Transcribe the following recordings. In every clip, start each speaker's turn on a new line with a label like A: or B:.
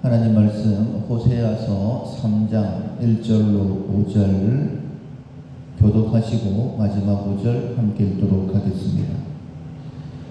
A: 하나님 말씀 호세아서 3장 1절로 5절 교독하시고 마지막 5절 함께 읽도록 하겠습니다.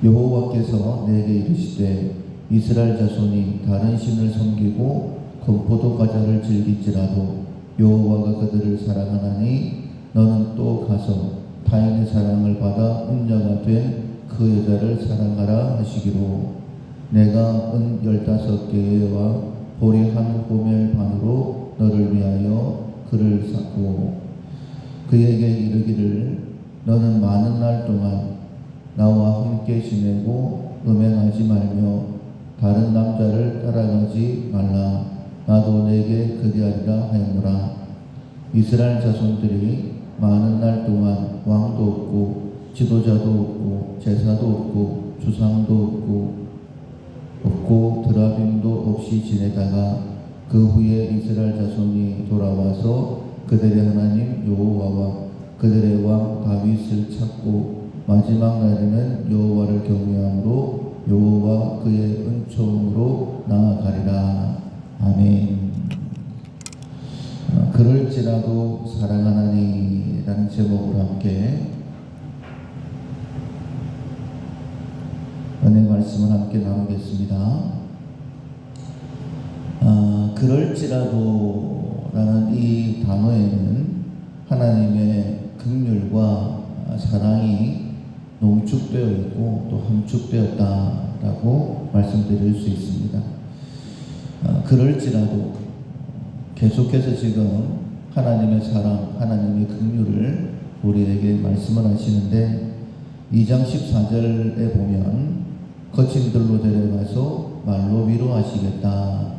A: 여호와께서 내게 이르시되 이스라엘 자손이 다른 신을 섬기고 건포도 과자를 즐길지라도 여호와가 그들을 사랑하나니 너는 또 가서 타인의 사랑을 받아 음녀가 된 그 여자를 사랑하라 하시기로 내가 은 15개와 보리 한 호멜 반으로 너를 위하여 그를 샀고 그에게 이르기를 너는 많은 날 동안 나와 함께 지내고 음행하지 말며 다른 남자를 따라가지 말라. 나도 내게 그리하리라 하였노라. 이스라엘 자손들이 많은 날 동안 왕도 없고 지도자도 없고 제사도 없고 주상도 없고 드라빔도 없이 지내다가 그 후에 이스라엘 자손이 돌아와서 그들의 하나님 여호와와 그들의 왕 다윗을 찾고 마지막 날에는 여호와를 경외함으로 여호와 그의 은총으로 나아가리라. 아멘. 그럴지라도 사랑하나니 라는 제목으로 함께 은혜 말씀을 함께 나누겠습니다. 그럴지라도 라는 이 단어에는 하나님의 긍휼과 사랑이 농축되어 있고 또 함축되었다라고 말씀드릴 수 있습니다. 그럴지라도 계속해서 지금 하나님의 사랑, 하나님의 긍휼을 우리에게 말씀을 하시는데 2장 14절에 보면 거친 들로 데려가서 말로 위로하시겠다.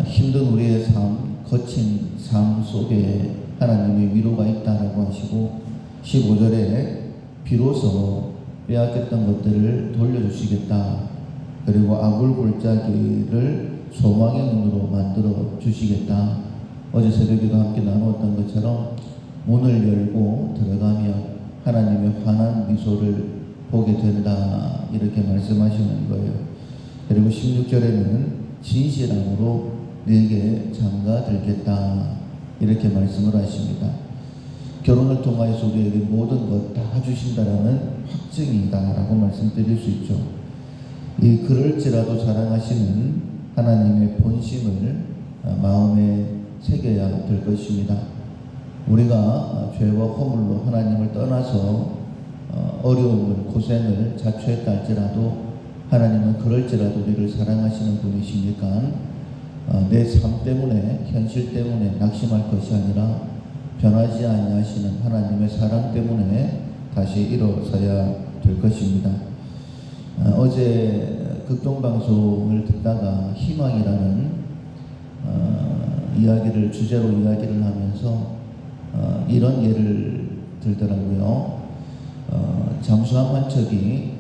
A: 힘든 우리의 삶, 거친 삶 속에 하나님의 위로가 있다라고 하시고 15절에 비로소 빼앗겼던 것들을 돌려주시겠다. 그리고 아굴골짜기를 소망의 문으로 만들어 주시겠다. 어제 새벽에도 함께 나누었던 것처럼 문을 열고 들어가면 하나님의 환한 미소를 보게 된다. 이렇게 말씀하시는 거예요. 그리고 16절에는 진실함으로 내게 장가들겠다. 이렇게 말씀을 하십니다. 결혼을 통하여서 우리에게 모든 것 다 주신다라는 확증이다라고 말씀드릴 수 있죠. 이 그럴지라도 사랑하시는 하나님의 본심을 마음에 새겨야 될 것입니다. 우리가 죄와 허물로 하나님을 떠나서 어려움을, 고생을 자초했다 할지라도 하나님은 그럴지라도 우리를 사랑하시는 분이시니까 내 삶 때문에, 현실 때문에 낙심할 것이 아니라 변하지 아니하시는 하나님의 사랑 때문에 다시 일어서야 될 것입니다. 어제 극동방송을 듣다가 희망이라는 이야기를 주제로 이야기를 하면서 이런 예를 들더라고요. 잠수함 한 척이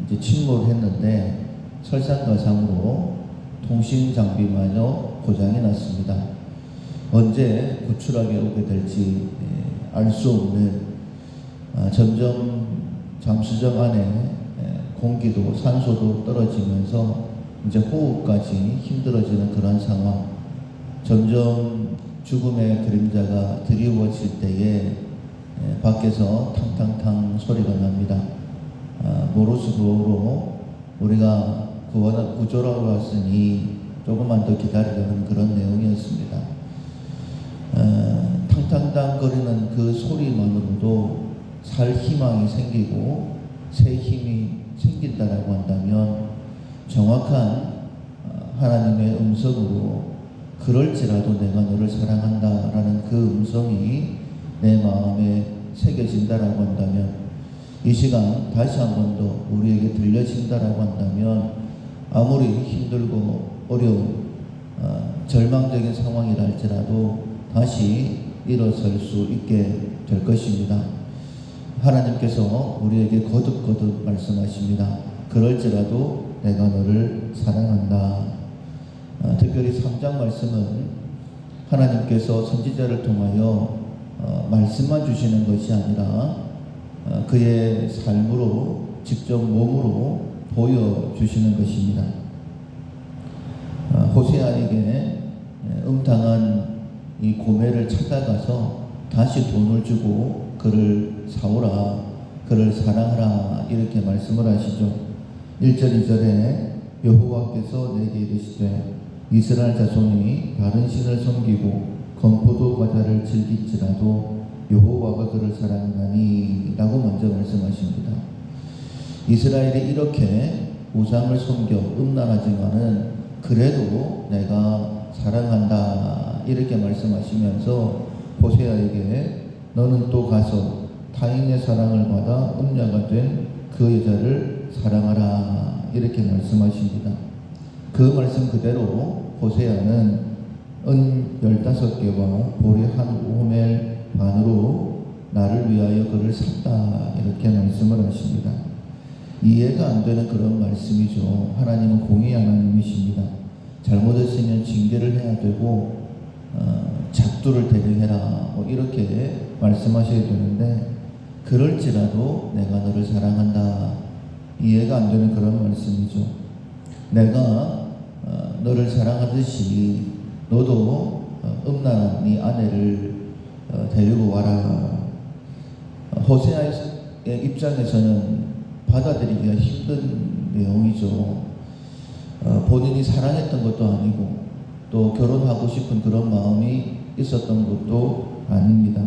A: 이제 침몰했는데 설상가상으로 통신 장비마저 고장이 났습니다. 언제 구출하게 오게 될지 알 수 없는 점점 잠수정 안에 공기도 산소도 떨어지면서 이제 호흡까지 힘들어지는 그런 상황. 점점 죽음의 그림자가 드리워질 때에 밖에서 탕탕탕 소리가 납니다. 모르스보로 우리가 구조하러 왔으니 조금만 더 기다리려는 그런 내용이었습니다. 탕탕탕 거리는 그 소리만으로도 살 희망이 생기고 새 힘이 생긴다라고 한다면 정확한 하나님의 음성으로 그럴지라도 내가 너를 사랑한다라는 그 음성이 내 마음에 새겨진다라고 한다면 이 시간 다시 한 번 더 우리에게 들려진다라고 한다면 아무리 힘들고 어려운 절망적인 상황이라 할지라도 다시 일어설 수 있게 될 것입니다. 하나님께서 우리에게 거듭거듭 말씀하십니다. 그럴지라도 내가 너를 사랑한다. 특별히 3장 말씀은 하나님께서 선지자를 통하여 말씀만 주시는 것이 아니라 그의 삶으로 직접 몸으로 보여주시는 것입니다. 호세아에게 음탕한 이 고멜을 찾아가서 다시 돈을 주고 그를 사오라, 그를 사랑하라 이렇게 말씀을 하시죠. 1절 2절에 여호와께서 내게 이르시되 이스라엘 자손이 다른 신을 섬기고 건포도 과자를 즐길지라도 여호와가 그를 사랑하나니 라고 먼저 말씀하십니다. 이스라엘이 이렇게 우상을 섬겨 음란하지만은 그래도 내가 사랑한다 이렇게 말씀하시면서 호세아에게 너는 또 가서 타인의 사랑을 받아 음녀가 된 그 여자를 사랑하라 이렇게 말씀하십니다. 그 말씀 그대로 호세아는 은 15개와 보리 한 오멜 반으로 나를 위하여 그를 샀다 이렇게 말씀을 하십니다. 이해가 안 되는 그런 말씀이죠. 하나님은 공의의 하나님이십니다. 잘못했으면 징계를 해야 되고 작두를 대령해라 뭐 이렇게 말씀하셔야 되는데 그럴지라도 내가 너를 사랑한다. 이해가 안 되는 그런 말씀이죠. 내가 너를 사랑하듯이 너도 음란한 네 아내를 데리고 와라. 호세아의 입장에서는 받아들이기가 힘든 내용이죠. 본인이 사랑했던 것도 아니고 또 결혼하고 싶은 그런 마음이 있었던 것도 아닙니다.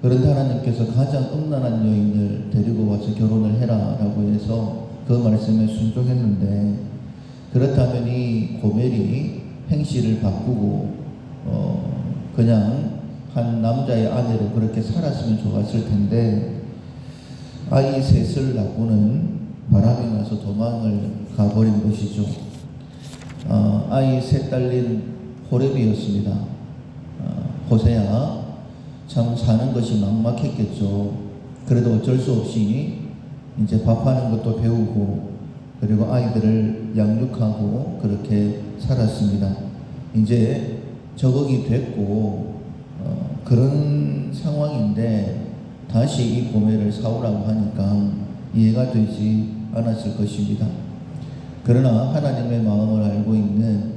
A: 그런데 하나님께서 가장 음란한 여인을 데리고 와서 결혼을 해라 라고 해서 그 말씀에 순종했는데 그렇다면 이 고멜이 행실을 바꾸고 그냥 한 남자의 아내로 그렇게 살았으면 좋았을 텐데 아이 셋을 낳고는 바람이 나서 도망을 가버린 것이죠. 아이 셋 딸린 호렙이었습니다. 호세아 참 사는 것이 막막했겠죠. 그래도 어쩔 수 없이 이제 밥하는 것도 배우고 그리고 아이들을 양육하고 그렇게 살았습니다. 이제 적응이 됐고 그런 상황인데 다시 이 고멜을 사오라고 하니까 이해가 되지 않았을 것입니다. 그러나 하나님의 마음을 알고 있는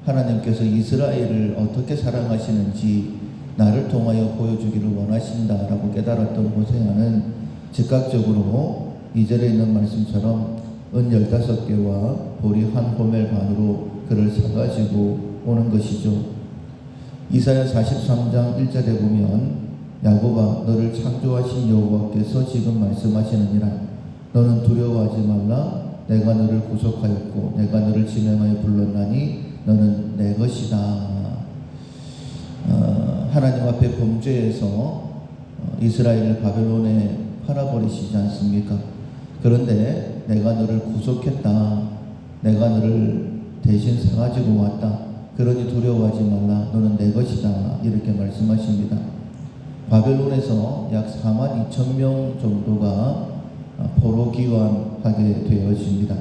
A: 하나님께서 이스라엘을 어떻게 사랑하시는지 나를 통하여 보여주기를 원하신다라고 깨달았던 호세아는 즉각적으로 2절에 있는 말씀처럼 은 15개와 보리 한 호멜 반으로 그를 사가지고 오는 것이죠. 이사야 43장 1절에 보면 야곱아 너를 창조하신 여호와께서 지금 말씀하시느니라 너는 두려워하지 말라 내가 너를 구속하였고 내가 너를 지명하여 불렀나니 너는 내 것이다. 하나님 앞에 범죄해서 이스라엘을 바벨론에 팔아버리시지 않습니까? 그런데 내가 너를 구속했다. 내가 너를 대신 사가지고 왔다. 그러니 두려워하지 말라. 너는 내 것이다. 이렇게 말씀하십니다. 바벨론에서 약 42,000명 정도가 포로 귀환하게 되어집니다.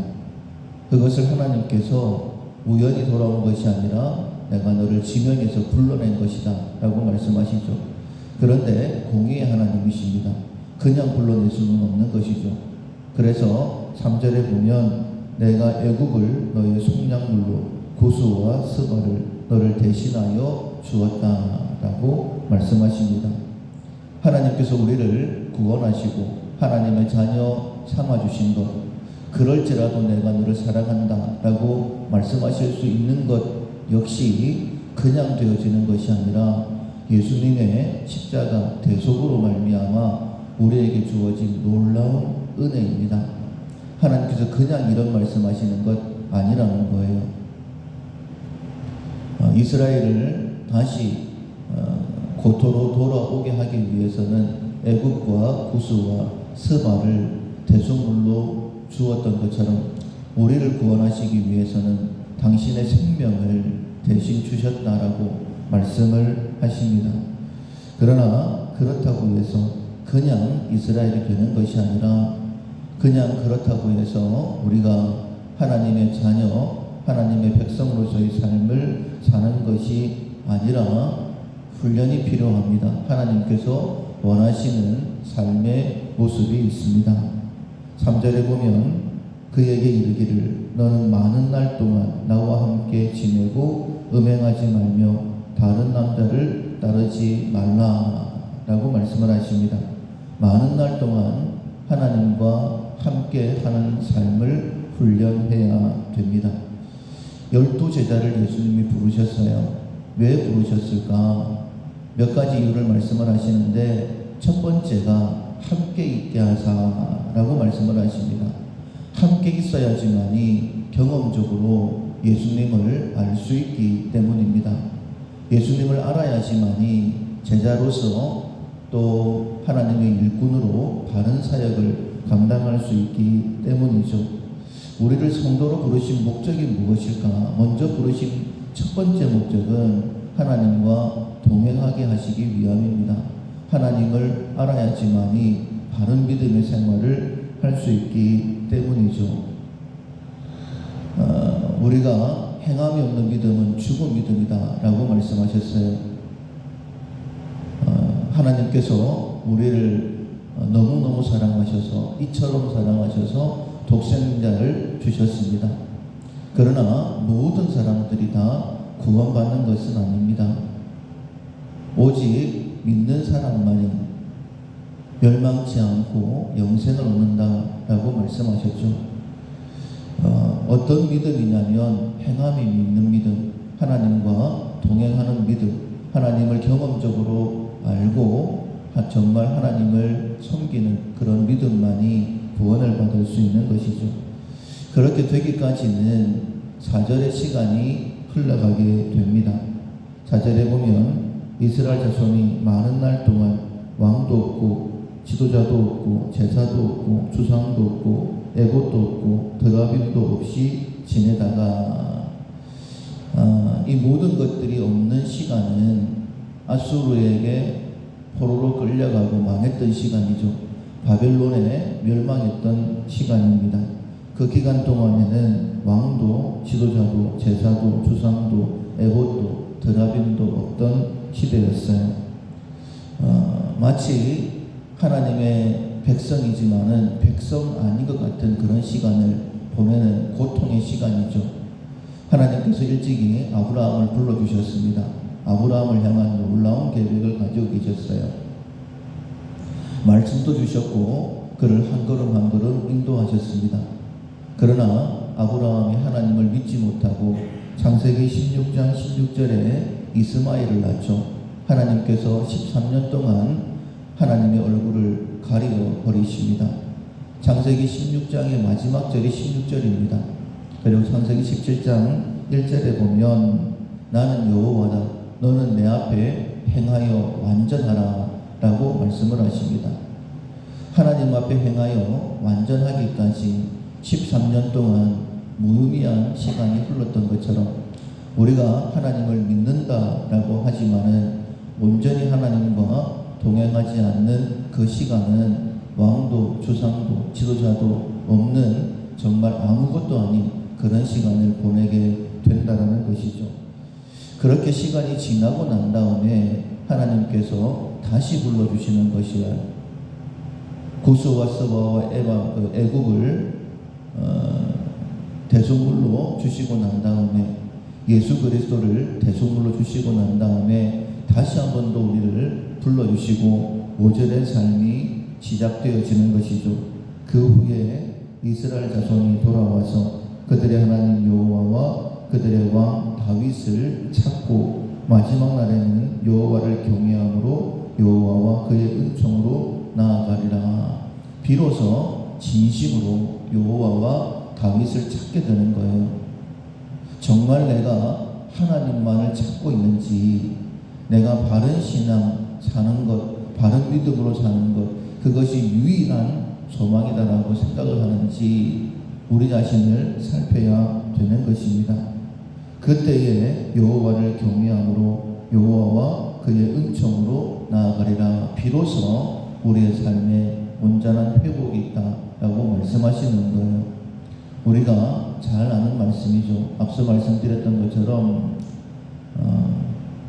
A: 그것을 하나님께서 우연히 돌아온 것이 아니라 내가 너를 지명해서 불러낸 것이다 라고 말씀하시죠. 그런데 공의의 하나님이십니다. 그냥 불러낼 수는 없는 것이죠. 그래서 3절에 보면 내가 애국을 너의 속량물로 구스와 스바를 너를 대신하여 주었다 라고 말씀하십니다. 하나님께서 우리를 구원하시고 하나님의 자녀 삼아주신 것 그럴지라도 내가 너를 사랑한다 라고 말씀하실 수 있는 것 역시 그냥 되어지는 것이 아니라 예수님의 십자가 대속으로 말미암아 우리에게 주어진 놀라운 은혜입니다. 하나님께서 그냥 이런 말씀하시는 것 아니라는 거예요. 이스라엘을 다시 고토로 돌아오게 하기 위해서는 애굽과 구스와 스바를 대속물로 주었던 것처럼 우리를 구원하시기 위해서는 당신의 생명을 대신 주셨다라고 말씀을 하십니다. 그러나 그렇다고 해서 그냥 이스라엘이 되는 것이 아니라 그냥 그렇다고 해서 우리가 하나님의 자녀, 하나님의 백성으로서의 삶을 사는 것이 아니라 훈련이 필요합니다. 하나님께서 원하시는 삶의 모습이 있습니다. 3절에 보면 그에게 이르기를 너는 많은 날 동안 나와 함께 지내고 음행하지 말며 다른 남자를 따르지 말라라고 말씀을 하십니다. 많은 날 동안 하나님과 함께 하는 삶을 훈련해야 됩니다. 12제자를 예수님이 부르셨어요. 왜 부르셨을까? 몇 가지 이유를 말씀을 하시는데, 첫 번째가 함께 있게 하사라고 말씀을 하십니다. 함께 있어야지만이 경험적으로 예수님을 알 수 있기 때문입니다. 예수님을 알아야지만이 제자로서 또 하나님의 일꾼으로 바른 사역을 감당할 수 있기 때문이죠. 우리를 성도로 부르신 목적이 무엇일까? 먼저 부르신 첫 번째 목적은 하나님과 동행하게 하시기 위함입니다. 하나님을 알아야지만이 바른 믿음의 생활을 할 수 있기 때문이죠. 우리가 행함이 없는 믿음은 죽은 믿음이다 라고 말씀하셨어요. 하나님께서 우리를 너무너무 사랑하셔서 이처럼 사랑하셔서 독생자를 주셨습니다. 그러나 모든 사람들이 다 구원받는 것은 아닙니다. 오직 믿는 사람만이 멸망치 않고 영생을 얻는다라고 말씀하셨죠. 어떤 믿음이냐면 행함이 있는 믿음, 하나님과 동행하는 믿음, 하나님을 경험적으로 알고 정말 하나님을 섬기는 그런 믿음만이 구원을 받을 수 있는 것이죠. 그렇게 되기까지는 4절의 시간이 흘러가게 됩니다. 4절에 보면 이스라엘 자손이 많은 날 동안 왕도 없고 지도자도 없고 제사도 없고 주상도 없고 애봇도 없고 드라빔도 없이 지내다가 이 모든 것들이 없는 시간은 아수르에게 포로로 끌려가고 망했던 시간이죠. 바벨론에 멸망했던 시간입니다. 그 기간 동안에는 왕도 지도자도 제사도 주상도 애봇도 드라빔도 없던 시대였어요. 마치 하나님의 백성이지만은 백성 아닌 것 같은 그런 시간을 보내는 고통의 시간이죠. 하나님께서 일찍이 아브라함을 불러주셨습니다. 아브라함을 향한 놀라운 계획을 가지고 계셨어요. 말씀도 주셨고 그를 한 걸음 한 걸음 인도하셨습니다. 그러나 아브라함이 하나님을 믿지 못하고 창세기 16장 16절에 이스마엘을 낳죠. 하나님께서 13년 동안 하나님의 얼굴을 가리어 버리십니다. 창세기 16장의 마지막 절이 16절입니다. 그리고 창세기 17장 1절에 보면 나는 여호와다. 너는 내 앞에 행하여 완전하라 라고 말씀을 하십니다. 하나님 앞에 행하여 완전하기까지 13년 동안 무의미한 시간이 흘렀던 것처럼 우리가 하나님을 믿는다라고 하지만은 온전히 하나님과 동행하지 않는 그 시간은 왕도 주상도 지도자도 없는 정말 아무것도 아닌 그런 시간을 보내게 된다는 것이죠. 그렇게 시간이 지나고 난 다음에 하나님께서 다시 불러주시는 것이야. 구스와 스바와 애굽을 대속물로 주시고 난 다음에 예수 그리스도를 대속물로 주시고 난 다음에 다시 한 번 더 우리를 불러주시고 5절의 삶이 시작되어지는 것이죠. 그 후에 이스라엘 자손이 돌아와서 그들의 하나님 여호와와 그들의 왕 다윗을 찾고 마지막 날에는 여호와를 경외함으로 여호와와 그의 은총으로 나아가리라. 비로소 진심으로 여호와와 다윗을 찾게 되는 거예요. 정말 내가 하나님만을 찾고 있는지, 내가 바른 신앙 사는 것, 바른 믿음으로 사는 것, 그것이 유일한 소망이다라고 생각을 하는지 우리 자신을 살펴야 되는 것입니다. 그때에 여호와를 경외함으로 여호와와 그의 은총으로 나아가리라. 비로소 우리의 삶에 온전한 회복이 있다라고 말씀하시는 거예요. 우리가 잘 아는 말씀이죠. 앞서 말씀드렸던 것처럼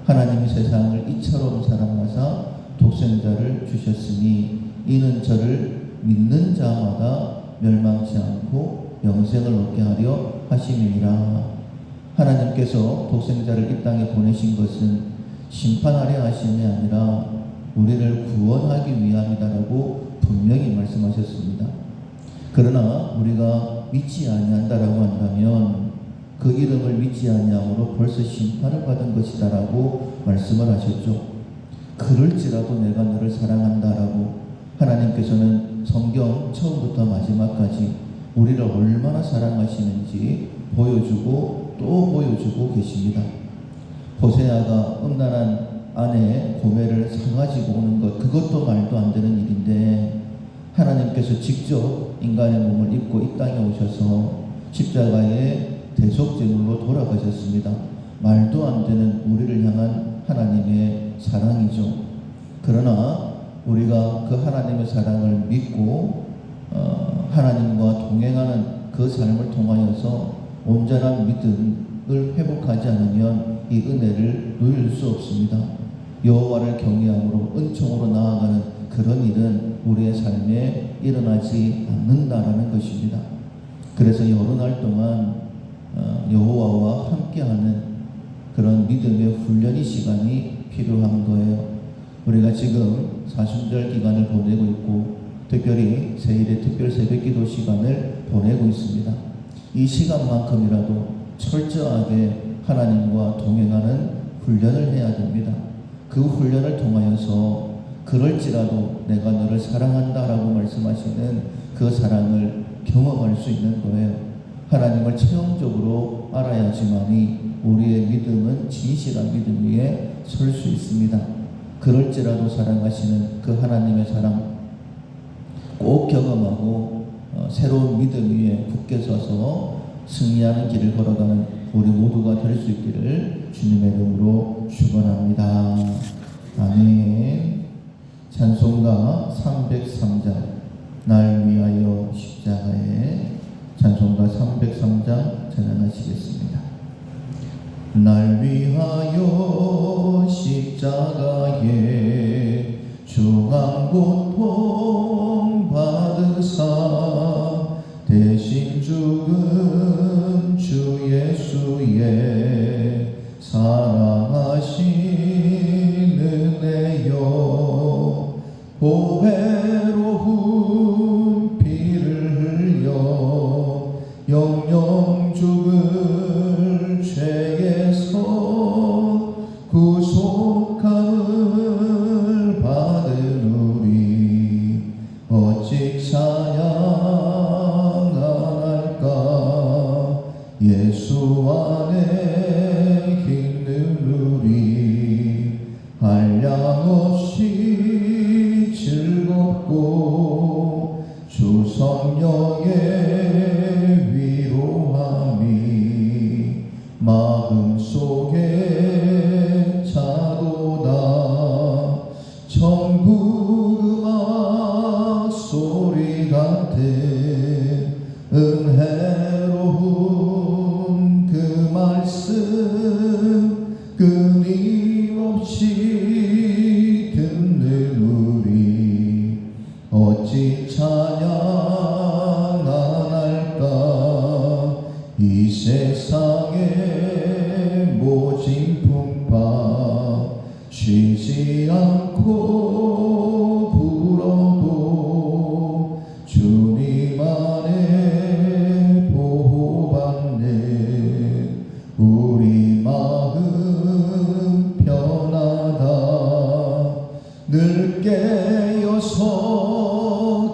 A: 하나님이 세상을 이처럼 사랑하사 독생자를 주셨으니 이는 저를 믿는 자마다 멸망치 않고 영생을 얻게 하려 하심이니라. 하나님께서 독생자를 이 땅에 보내신 것은 심판하려 하심이 아니라 우리를 구원하기 위함이다라고 분명히 말씀하셨습니다. 그러나 우리가 믿지 아니한다라고 한다면 그 이름을 믿지 아니함으로 벌써 심판을 받은 것이다라고 말씀을 하셨죠. 그럴지라도 내가 너를 사랑한다라고 하나님께서는 성경 처음부터 마지막까지 우리를 얼마나 사랑하시는지 보여주고 또 보여주고 계십니다. 호세아가 음란한 아내의 고매를 사가지고 오는 것, 그것도 말도 안 되는 일인데 하나님께서 직접 인간의 몸을 입고 이 땅에 오셔서 십자가의 대속제물로 돌아가셨습니다. 말도 안 되는 우리를 향한 하나님의 사랑이죠. 그러나 우리가 그 하나님의 사랑을 믿고 하나님과 동행하는 그 삶을 통하여서 온전한 믿음을 회복하지 않으면 이 은혜를 누릴 수 없습니다. 여호와를 경외함으로 은총으로 나아가는 그런 일은 우리의 삶에 일어나지 않는다라는 것입니다. 그래서 여러 날 동안 여호와와 함께하는 그런 믿음의 훈련의 시간이 필요한 거예요. 우리가 지금 사순절 기간을 보내고 있고 특별히 세일의 특별 새벽기도 시간을 보내고 있습니다. 이 시간만큼이라도 철저하게 하나님과 동행하는 훈련을 해야 됩니다. 그 훈련을 통하여서 그럴지라도 내가 너를 사랑한다라고 말씀하시는 그 사랑을 경험할 수 있는 거예요. 하나님을 체험적으로 알아야지만이 우리의 믿음은 진실한 믿음 위에 설 수 있습니다. 그럴지라도 사랑하시는 그 하나님의 사랑 꼭 경험하고 새로운 믿음 위에 굳게 서서 승리하는 길을 걸어가는 우리 모두가 될 수 있기를 주님의 이름으로 축원합니다. 아멘. 찬송가 303장 날 위하여 십자가에 찬송가 303장 찬양하시겠습니다. 날 위하여 십자가에 중한 고통 받으사 대신 죽은 주 예수의 사랑하신 은혜여 보배로운 피를 흘려 영영 죽을 죄에서 구속함을 받은 우리 어찌 찬양할까. 예수 안에 있는 우리 한량없이 즐겁고 주 성령의 위로함이 마음속에 차도다. 천국 음악 소리 같은 은혜로운 그 말씀 끊임없이 듣는 우리 어찌 찬양 안 할까. 이 세상의 모진 풍파 쉬지 않고 불어도 주님 안에 보호받는 우리 마음 편하다. 늘 깨어서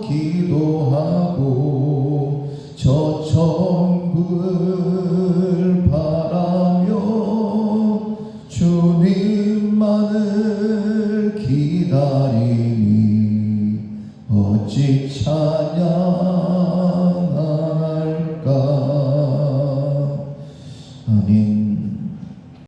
A: 기도하고 저 천국을 바라며 주님만을 기다리니 어찌 찬양